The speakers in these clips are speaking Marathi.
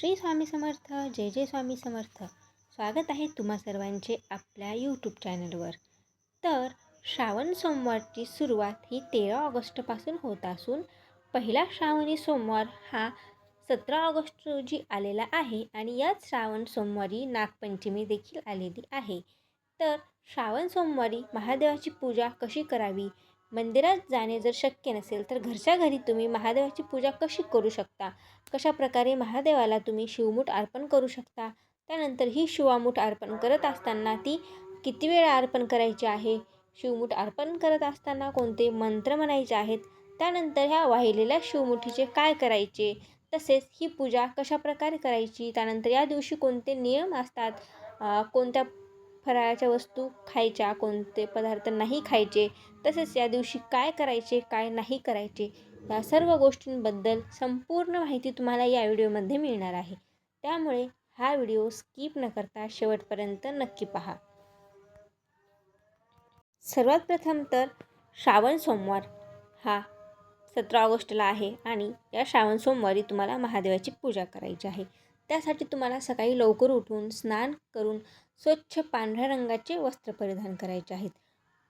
श्री स्वामी समर्थ. जय जय स्वामी समर्थ. स्वागत आहे तुम्हा सर्वांचे आपल्या यूट्यूब चॅनलवर. तर श्रावण सोमवारची सुरुवात ही 13 ऑगस्टपासून होत असून पहिला श्रावणी सोमवार हा 17 ऑगस्ट रोजी आलेला आहे आणि याच श्रावण सोमवारी नागपंचमी देखील आलेली आहे. तर श्रावण सोमवारी महादेवाची पूजा कशी करावी, मंदिरात जाणे जर शक्य नसेल तर घरच्या घरी तुम्ही महादेवाची पूजा कशी करू शकता, कशाप्रकारे महादेवाला तुम्ही शिवमूठ अर्पण करू शकता, त्यानंतर ही शिवामूठ अर्पण करत असताना ती किती वेळा अर्पण करायची आहे, शिवमूठ अर्पण करत असताना कोणते मंत्र म्हणायचे आहेत, त्यानंतर ह्या वाहिलेल्या शिवमुठीचे काय करायचे, तसेच ही पूजा कशाप्रकारे करायची, त्यानंतर या दिवशी कोणते नियम असतात, कोणत्या फराळाच्या वस्तू खायच्या, कोणते पदार्थ नाही खायचे, तसेच या दिवशी काय करायचे काय नाही करायचे, या सर्व गोष्टींबद्दल संपूर्ण माहिती तुम्हाला या व्हिडिओमध्ये मिळणार आहे. त्यामुळे हा व्हिडिओ स्किप न करता शेवटपर्यंत नक्की पहा. सर्वात प्रथम तर श्रावण सोमवार हा 17 ऑगस्टला आहे आणि या श्रावण सोमवारी तुम्हाला महादेवाची पूजा करायची आहे. त्यासाठी तुम्हाला सकाळी लवकर उठून स्नान करून स्वच्छ पांढऱ्या रंगाचे वस्त्र परिधान करायचे आहेत.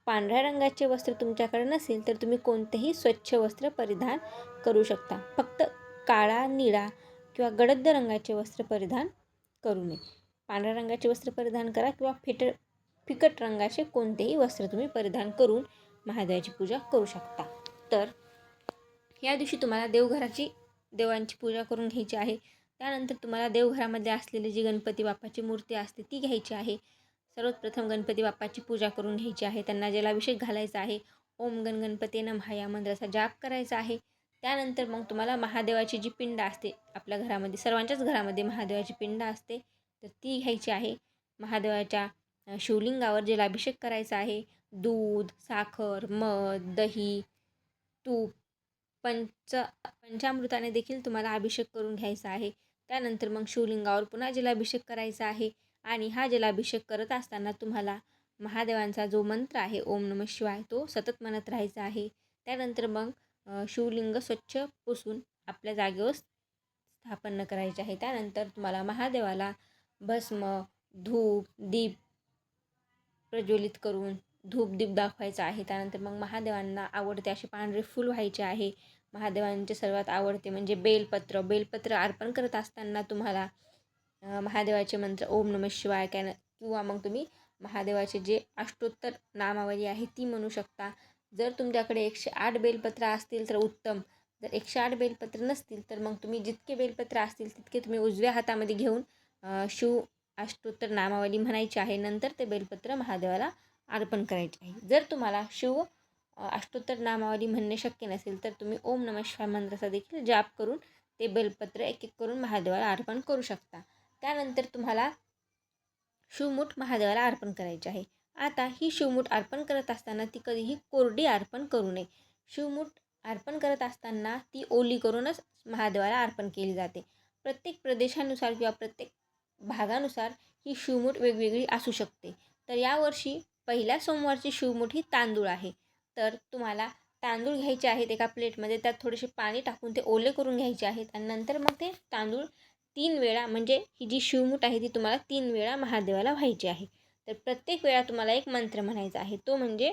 पांढऱ्या रंगाचे वस्त्र तुमच्याकडे नसेल तर तुम्ही कोणतेही स्वच्छ वस्त्र परिधान करू शकता. फक्त काळा, निळा किंवा गडद रंगाचे वस्त्र परिधान करू नये. पांढऱ्या रंगाचे वस्त्र परिधान करा किंवा फिकट रंगाचे कोणतेही वस्त्र तुम्ही परिधान करून महादेवाची पूजा करू शकता. तर या दिवशी तुम्हाला देवांची पूजा करून घ्यायची आहे. त्यानंतर तुम्हाला देवघरामध्ये असलेली जी गणपती बाप्पाची मूर्ती असते ती घ्यायची आहे. सर्वात प्रथम गणपती बाप्पाची पूजा करून घ्यायची आहे. त्यांना जलाभिषेक घालायचा आहे. ओम गण गणपती नमः या मंत्राचा जाप करायचा आहे. त्यानंतर मग तुम्हाला महादेवाची जी पिंड असते, आपल्या घरामध्ये सर्वांच्याच घरामध्ये महादेवाची पिंड असते, तर ती घ्यायची आहे. महादेवाच्या शिवलिंगावर जलाभिषेक करायचा आहे. दूध, साखर, मध, दही, तूप, पंचामृताने देखील तुम्हाला अभिषेक करून घ्यायचा आहे. त्यानंतर मग शिवलिंगावर पुन्हा जलाभिषेक करायचा आहे आणि हा जलाभिषेक करत असताना तुम्हाला महादेवांचा जो मंत्र आहे ओम नमः शिवाय तो सतत म्हणत राहायचा आहे. त्यानंतर मग शिवलिंग स्वच्छ पुसून आपल्या जागेवर स्थापन करायचे आहे. त्यानंतर तुम्हाला महादेवाला भस्म, धूप, दीप प्रज्वलित करून धूप दीप दाखवायचा आहे. त्यानंतर मग महादेवांना आवडते असे पांढरे फूल व्हायचे आहे. महादेवांचे सर्वात आवडते म्हणजे बेलपत्र अर्पण करत असताना तुम्हाला महादेवाचे मंत्र ओम नमः शिवाय किंवा मग तुम्ही महादेवाचे जे अष्टोत्तर नामावली आहे ती म्हणू शकता. जर तुमच्याकडे 108 बेलपत्र असतील तर उत्तम. जर 108 बेलपत्र नसतील तर मग तुम्ही जितके बेलपत्र असतील तितके तुम्ही उजव्या हातामध्ये घेऊन शिव अष्टोत्तर नामावली म्हणायची आहे. नंतर ते बेलपत्र महादेवाला अर्पण करायचे आहे. जर तुम्हाला शिव अष्टोत्तर नामावली म्हणणे शक्य नसेल तर तुम्ही ओम नमः शिवाय मंत्राचा देखील जाप करून ते बेलपत्र एक एक करून महादेवाला अर्पण करू शकता. त्यानंतर तुम्हाला शिवमूठ महादेवाला अर्पण करायची आहे. आता ही शिवमूठ अर्पण करत असताना ती कधीही कोरडी अर्पण करू नये. शिवमूठ अर्पण करत असताना ती ओली करूनच महादेवाला अर्पण केली जाते. प्रत्येक प्रदेशानुसार किंवा प्रत्येक भागानुसार ही शिवमूठ वेगवेगळी असू शकते. तर यावर्षी पहिल्या सोमवारची शिवमूठ ही तांदूळ आहे. तर तुम्हाला तांदूळ घ्यायचे आहेत एका प्लेटमध्ये, त्यात थोडेसे पाणी टाकून ते ओले करून घ्यायचे आहेत आणि नंतर मग ते तांदूळ 3 वेळा म्हणजे ही जी शिवमूठ आहे ती तुम्हाला 3 वेळा महादेवाला व्हायची आहे. तर प्रत्येक वेळा तुम्हाला एक मंत्र म्हणायचा आहे, तो म्हणजे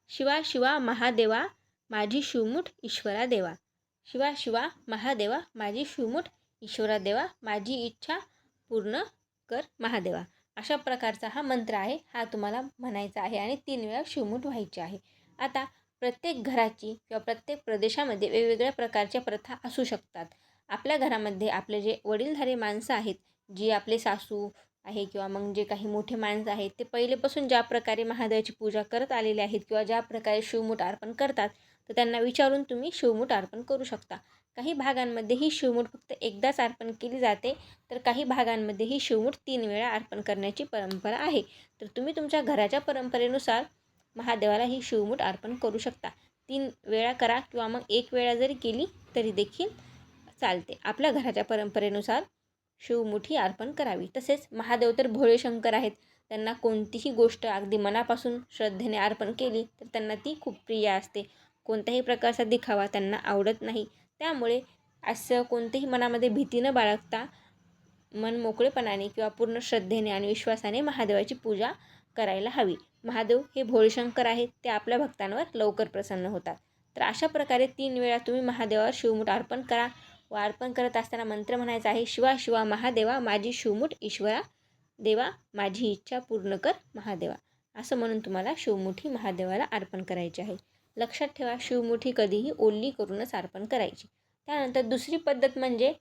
शिवा शिवा महादेवा माझी शिवमूठ ईश्वरा देवा. शिवा शिवा महादेवा माझी शिवमूठ ईश्वरा देवा, माझी इच्छा पूर्ण कर महादेवा. अशा प्रकारचा हा मंत्र आहे. हा तुम्हाला म्हणायचा आहे आणि 3 वेळा शिवमूठ व्हायची आहे. आता प्रत्येक घराची किंवा प्रत्येक प्रदेशामध्ये वेगवेगळ्या प्रकारच्या प्रथा असू शकतात. आपल्या घरामध्ये आपले जे वडीलधारी माणसं आहेत, जी आपले सासू आहे किंवा मग जे काही मोठे माणसं आहेत, ते पहिलेपासून ज्या प्रकारे महादेवाची पूजा करत आलेले आहेत किंवा ज्या प्रकारे शिवमूठ अर्पण करतात, तर त्यांना विचारून तुम्ही शिवमूठ अर्पण करू शकता. काही भागांमध्ये ही शिवमूठ फक्त एकदाच अर्पण केली जाते, तर काही भागांमध्ये ही शिवमूठ 3 वेळा अर्पण करण्याची परंपरा आहे. तर तुम्ही तुमच्या घराच्या परंपरेनुसार महादेवाला ही शिवमूठ अर्पण करू शकता. 3 वेळा करा किंवा मग 1 वेळा जरी केली तरी देखील चालते. आपल्या घराच्या परंपरेनुसार शिवमुठी अर्पण करावी. तसेच महादेव तर भोळे शंकर आहेत. त्यांना कोणतीही गोष्ट अगदी मनापासून श्रद्धेने अर्पण केली तर त्यांना ती खूप प्रिय असते. कोणत्याही प्रकारचा दिखावा त्यांना आवडत नाही. त्यामुळे असं कोणतेही मनामध्ये भीती न बाळगता मन मोकळेपणाने किंवा पूर्ण श्रद्धेने आणि विश्वासाने महादेवाची पूजा करायला हवी. महादेव हे भोळेशंकर आहेत, ते आपल्या भक्तांवर लवकर प्रसन्न होतात. तर अशा प्रकारे 3 वेळा तुम्ही महादेवावर शिवमूठ अर्पण करा व अर्पण करत असताना मंत्र म्हणायचा आहे, शिवा शिवा महादेवा माझी शिवमूठ ईश्वरा देवा माझी इच्छा पूर्ण कर महादेवा. असं म्हणून तुम्हाला शिवमुठी महादेवाला अर्पण करायची आहे. लक्षात ठेवा, शिवमुठी कधीही ओली करूनच अर्पण करायची. त्यानंतर दुसरी पद्धत म्हणजे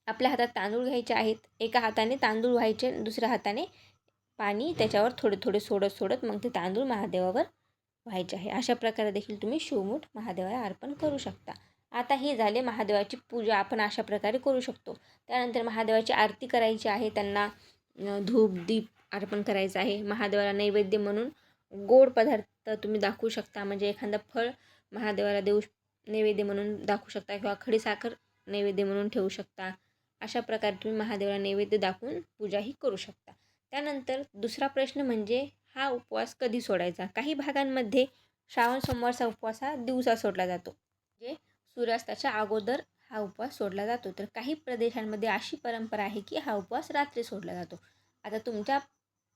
आपल्या हातात तांदूळ घ्यायचे आहेत. एका हाताने तांदूळ व्हायचे, दुसऱ्या हाताने पाणी त्याच्यावर थोडे थोडे सोडत मग ते तांदूळ महादेवावर व्हायचे आहे. अशा प्रकारे देखील तुम्ही शिवमूठ महादेवाला अर्पण करू शकता. आता हे झाले महादेवाची पूजा आपण अशा प्रकारे करू शकतो. त्यानंतर महादेवाची आरती करायची आहे. त्यांना धूप दीप अर्पण करायचं आहे. महादेवाला नैवेद्य म्हणून गोड पदार्थ तुम्ही दाखवू शकता. म्हणजे एखादं फळ महादेवाला नैवेद्य म्हणून दाखवू शकता किंवा खडीसाखर नैवेद्य म्हणून ठेवू शकता. अशा प्रकारे तुम्ही महादेवाला नैवेद्य दाखवून पूजाही करू शकता. त्यानंतर दुसरा प्रश्न म्हणजे हा उपवास कधी सोडायचा. काही भागांमध्ये श्रावण सोमवारचा उपवास हा दिवसा सोडला जातो, म्हणजे सूर्यास्ताच्या अगोदर हा उपवास सोडला जातो. तर काही प्रदेशांमध्ये अशी परंपरा आहे की हा उपवास रात्री सोडला जातो. आता तुमच्या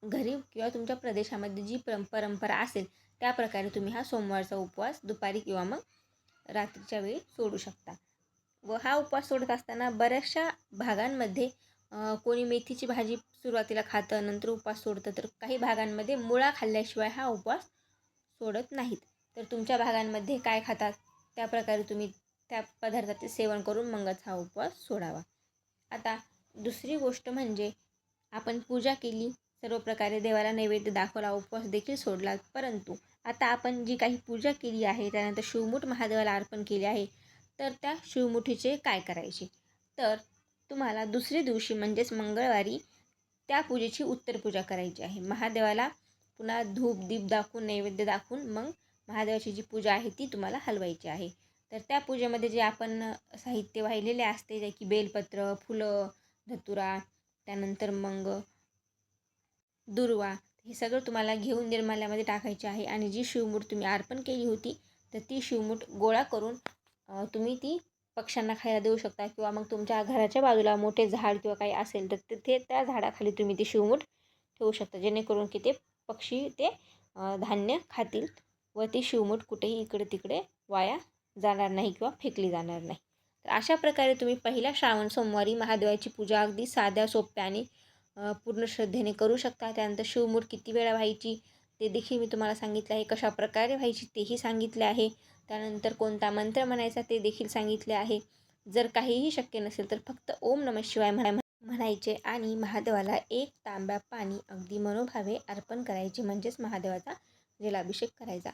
घरी किंवा तुमच्या प्रदेशामध्ये जी परंपरा असेल त्या प्रकारे तुम्ही हा सोमवारचा उपवास दुपारी किंवा मग रात्रीच्या वेळी सोडू शकता. व हा उपवास सोडत असताना बऱ्याचशा भागांमध्ये कोणी मेथीची भाजी सुरुवातीला खातं, नंतर उपवास सोडतं. तर काही भागांमध्ये मुळा खाल्ल्याशिवाय हा उपवास सोडत नाहीत. तर तुमच्या भागांमध्ये काय खातात त्या प्रकारे तुम्ही त्या पदार्थाचे सेवन करून मगच हा उपवास सोडावा. आता दुसरी गोष्ट म्हणजे आपण पूजा केली, सर्व प्रकारे देवाला नैवेद्य दाखवला, उपवास देखील सोडला. परंतु आता आपण जी काही पूजा केली आहे त्यानंतर शिवमूठ महादेवाला अर्पण केले आहे, तर त्या शिवमुठीचे काय करायचे. तर तुम्हाला दुसऱ्या दिवशी म्हणजेच मंगळवारी त्या पूजेची उत्तर पूजा करायची आहे. महादेवाला पुन्हा धूप दीप दाखवून नैवेद्य दाखवून मग महादेवाची जी पूजा आहे ती तुम्हाला हलवायची आहे. तर त्या पूजेमध्ये जे आपण साहित्य वाहिलेले असते, जे की बेलपत्र, फुलं, धतुरा, त्यानंतर मग दुर्वा, हे सगळं तुम्हाला घेऊन निर्माल्यामध्ये टाकायचे आहे. आणि जी शिवमूठ तुम्ही अर्पण केली होती तर ती शिवमूठ गोळा करून तुम्ही ती पक्ष्यांना खायला देऊ शकता. किंवा मग तुमच्या घराच्या बाजूला मोठे झाड किंवा काही असेल तर तिथे त्या झाडाखाली तुम्ही ती शिवमूठ ठेवू शकता, जेणेकरून की ते पक्षी ते धान्य खातील व ती शिवमूठ कुठेही इकडे तिकडे वाया जाणार नाही किंवा फेकली जाणार नाही. तर अशा प्रकारे तुम्ही पहिल्या श्रावण सोमवारी महादेवाची पूजा अगदी साध्या सोप्या आणि पूर्ण श्रद्धेने करू शकता. त्यानंतर शिवमूठ किती वेळा व्हायची ते देखील मी तुम्हाला सांगितले आहे. कशा प्रकारे व्हायची तेही सांगितले आहे. त्यानंतर कोणता मंत्र म्हणायचा ते देखील सांगितले आहे. जर काहीही शक्य नसेल तर फक्त ओम नमः शिवाय म्हणायचे आणि महादेवाला 1 तांब्या पाणी अगदी मनोभावे अर्पण करायचे, म्हणजेच महादेवाचा जलाभिषेक करायचा.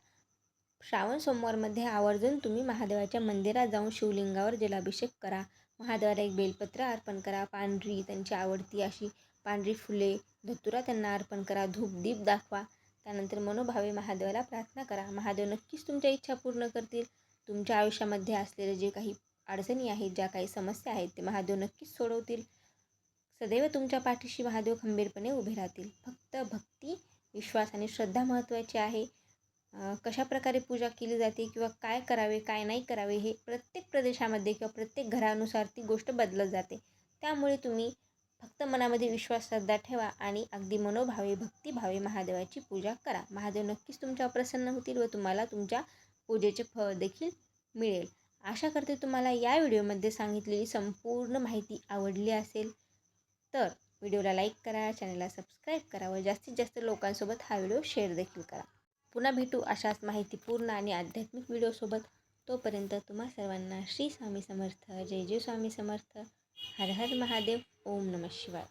श्रावण सोमवारमध्ये आवर्जून तुम्ही महादेवाच्या मंदिरात जाऊन शिवलिंगावर जलाभिषेक करा. महादेवाला एक बेलपत्र अर्पण करा, पांढरी त्यांची आवडती अशी पांढरी फुले, धतुरा त्यांना अर्पण करा, धूप दीप दाखवा. त्यानंतर मनोभावे महादेवाला प्रार्थना करा. महादेव नक्कीच तुमच्या इच्छा पूर्ण करतील. तुमच्या आयुष्यामध्ये असलेले जे काही अडचणी आहेत, ज्या काही समस्या आहेत ते महादेव नक्कीच सोडवतील. सदैव तुमच्या पाठीशी महादेव खंबीरपणे उभे राहतील. फक्त भक्ती, विश्वास आणि श्रद्धा महत्त्वाची आहे. कशा प्रकारे पूजा केली जाते किंवा काय करावे काय नाही करावे हे प्रत्येक प्रदेशामध्ये किंवा प्रत्येक घरानुसार ती गोष्ट बदलत जाते. त्यामुळे तुम्ही फक्त मनामध्ये विश्वास श्रद्धा ठेवा आणि अगदी मनोभावे भक्तिभावे महादेवाची पूजा करा. महादेव नक्कीच तुमच्यावर प्रसन्न होतील व तुम्हाला तुमच्या पूजेचे फळ देखील मिळेल. आशा करते तुम्हाला या व्हिडिओमध्ये सांगितलेली संपूर्ण माहिती आवडली असेल. तर व्हिडिओला लाईक करा, चॅनलला सबस्क्राईब करा व जास्तीत जास्त लोकांसोबत हा व्हिडिओ शेअर देखील करा. पुन्हा भेटू अशाच माहितीपूर्ण आणि आध्यात्मिक व्हिडिओसोबत. तोपर्यंत तुम्हा सर्वांना श्री स्वामी समर्थ. जय जय स्वामी समर्थ. हर हर महादेव. ओम नमः शिवाय.